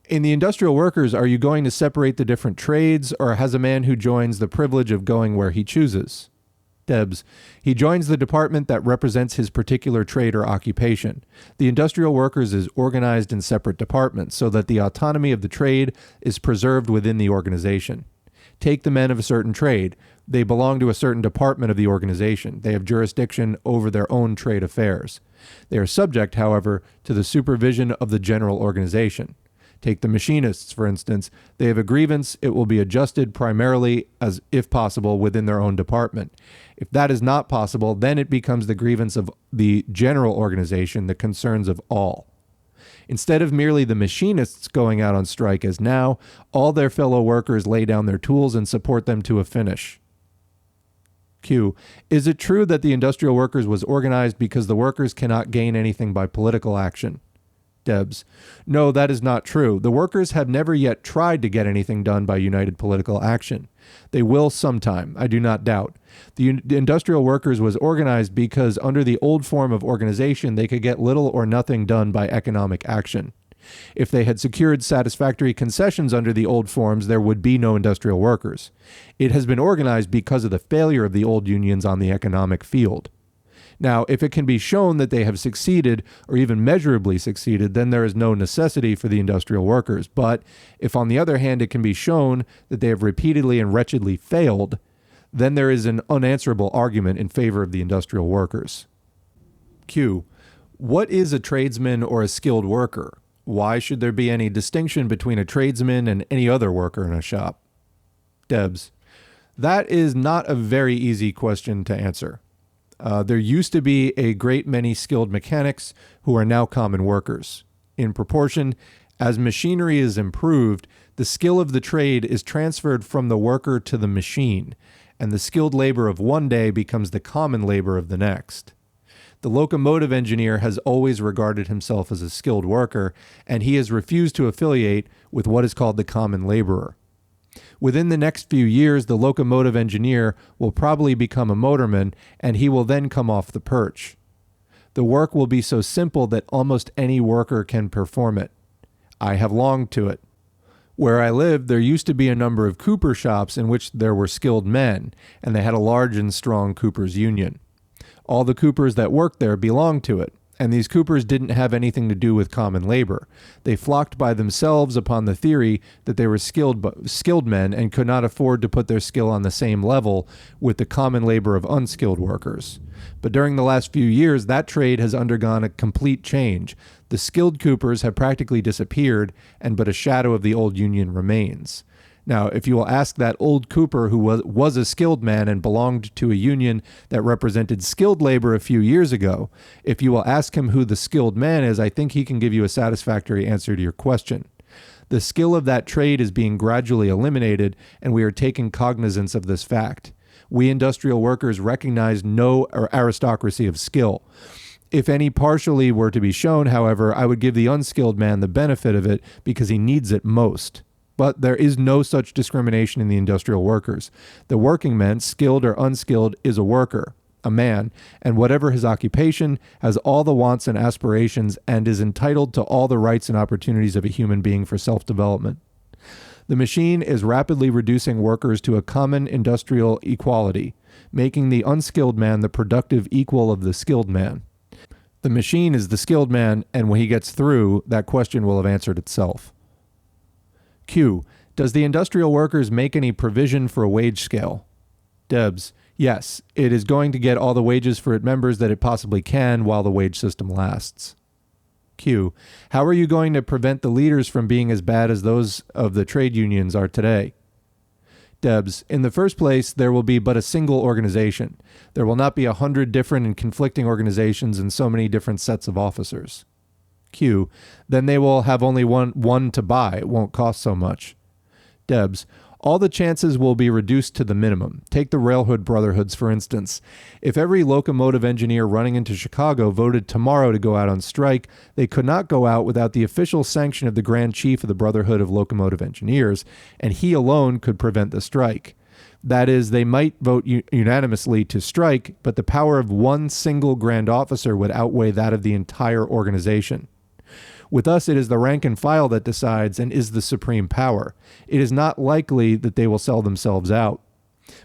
In the industrial workers, are you going to separate the different trades, or has a man who joins the privilege of going where he chooses? Debs. He joins the department that represents his particular trade or occupation. The industrial workers is organized in separate departments so that the autonomy of the trade is preserved within the organization. Take the men of a certain trade. They belong to a certain department of the organization. They have jurisdiction over their own trade affairs. They are subject, however, to the supervision of the general organization. Take the machinists, for instance. They have a grievance. It will be adjusted primarily, as if possible, within their own department. If that is not possible, then it becomes the grievance of the general organization, the concerns of all. Instead of merely the machinists going out on strike as now, all their fellow workers lay down their tools and support them to a finish. Q. Is it true that the industrial workers was organized because the workers cannot gain anything by political action? Debs. No, that is not true. The workers have never yet tried to get anything done by united political action. They will sometime, I do not doubt. The industrial workers was organized because under the old form of organization, they could get little or nothing done by economic action. If they had secured satisfactory concessions under the old forms, there would be no industrial workers. It has been organized because of the failure of the old unions on the economic field. Now, if it can be shown that they have succeeded, or even measurably succeeded, then there is no necessity for the industrial workers. But if, on the other hand, it can be shown that they have repeatedly and wretchedly failed, then there is an unanswerable argument in favor of the industrial workers. Q. What is a tradesman or a skilled worker? Why should there be any distinction between a tradesman and any other worker in a shop? Debs. That is not a very easy question to answer. There used to be a great many skilled mechanics who are now common workers. In proportion, as machinery is improved, the skill of the trade is transferred from the worker to the machine, and the skilled labor of one day becomes the common labor of the next. The locomotive engineer has always regarded himself as a skilled worker, and he has refused to affiliate with what is called the common laborer. Within the next few years, the locomotive engineer will probably become a motorman, and he will then come off the perch. The work will be so simple that almost any worker can perform it. I have longed to it. Where I lived, there used to be a number of cooper shops in which there were skilled men, and they had a large and strong coopers' union. All the coopers that worked there belonged to it, and these coopers didn't have anything to do with common labor. They flocked by themselves upon the theory that they were skilled men and could not afford to put their skill on the same level with the common labor of unskilled workers. But during the last few years, that trade has undergone a complete change. The skilled coopers have practically disappeared, and but a shadow of the old union remains. Now, if you will ask that old cooper who was a skilled man and belonged to a union that represented skilled labor a few years ago, if you will ask him who the skilled man is, I think he can give you a satisfactory answer to your question. The skill of that trade is being gradually eliminated, and we are taking cognizance of this fact. We industrial workers recognize no aristocracy of skill. If any partially were to be shown, however, I would give the unskilled man the benefit of it because he needs it most. But there is no such discrimination in the industrial workers. The working man, skilled or unskilled, is a worker, a man, and whatever his occupation, has all the wants and aspirations and is entitled to all the rights and opportunities of a human being for self-development. The machine is rapidly reducing workers to a common industrial equality, making the unskilled man the productive equal of the skilled man. The machine is the skilled man, and when he gets through, that question will have answered itself. Q. Does the industrial workers make any provision for a wage scale? Debs. Yes, it is going to get all the wages for its members that it possibly can while the wage system lasts. Q. How are you going to prevent the leaders from being as bad as those of the trade unions are today? Debs. In the first place, there will be but a single organization. There will not be 100 different and conflicting organizations and so many different sets of officers. Q. Then they will have only one to buy. It won't cost so much. Debs. All the chances will be reduced to the minimum. Take the railroad brotherhoods, for instance. If every locomotive engineer running into Chicago voted tomorrow to go out on strike, they could not go out without the official sanction of the Grand Chief of the Brotherhood of Locomotive Engineers, and he alone could prevent the strike. That is, they might vote unanimously to strike, but the power of one single grand officer would outweigh that of the entire organization. With us, it is the rank and file that decides and is the supreme power. It is not likely that they will sell themselves out.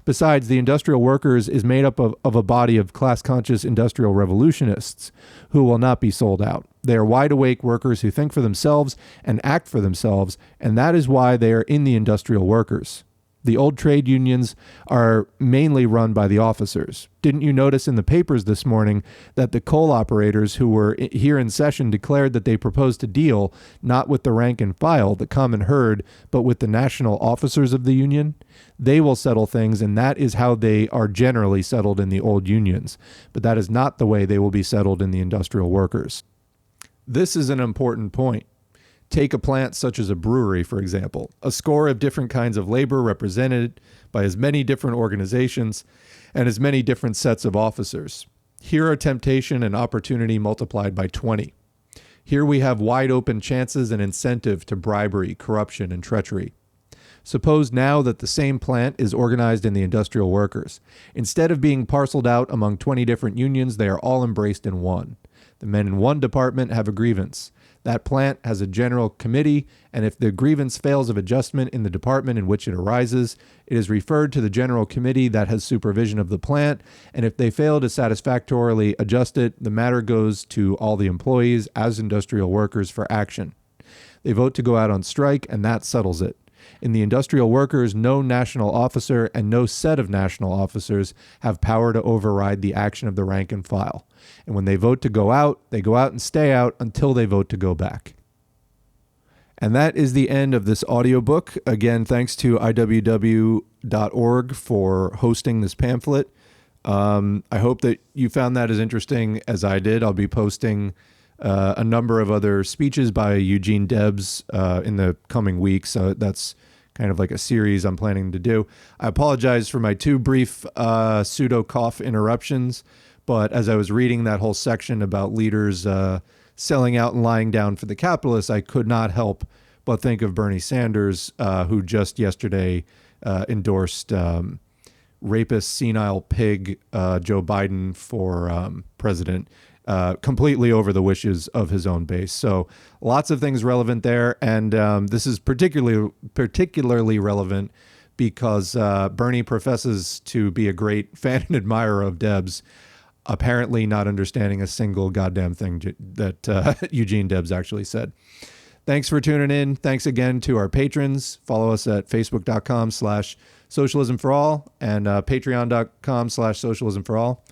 Besides, the industrial workers is made up of a body of class-conscious industrial revolutionists who will not be sold out. They are wide-awake workers who think for themselves and act for themselves, and that is why they are in the industrial workers. The old trade unions are mainly run by the officers. Didn't you notice in the papers this morning that the coal operators who were here in session declared that they proposed to deal not with the rank and file, the common herd, but with the national officers of the union? They will settle things, and that is how they are generally settled in the old unions. But that is not the way they will be settled in the industrial workers. This is an important point. Take a plant such as a brewery, for example. A score of different kinds of labor represented by as many different organizations and as many different sets of officers. Here are temptation and opportunity multiplied by 20. Here we have wide open chances and incentive to bribery, corruption, and treachery. Suppose now that the same plant is organized in the industrial workers. Instead of being parceled out among 20 different unions, they are all embraced in one. The men in one department have a grievance. That plant has a general committee, and if the grievance fails of adjustment in the department in which it arises, it is referred to the general committee that has supervision of the plant, and if they fail to satisfactorily adjust it, the matter goes to all the employees as industrial workers for action. They vote to go out on strike, and that settles it. In the industrial workers, no national officer and no set of national officers have power to override the action of the rank and file. And when they vote to go out, they go out and stay out until they vote to go back. And that is the end of this audiobook. Again, thanks to iww.org for hosting this pamphlet. I hope that you found that as interesting as I did. I'll be posting a number of other speeches by Eugene Debs in the coming weeks. So that's kind of like a series I'm planning to do. I apologize for my two brief pseudo-cough interruptions, but as I was reading that whole section about leaders selling out and lying down for the capitalists, I could not help but think of Bernie Sanders, who just yesterday endorsed rapist, senile pig Joe Biden for president, completely over the wishes of his own base. So lots of things relevant there. And this is particularly relevant because Bernie professes to be a great fan and admirer of Debs, apparently not understanding a single goddamn thing that Eugene Debs actually said. Thanks for tuning in. Thanks again to our patrons. Follow us at facebook.com/socialism for all and patreon.com/socialism for all.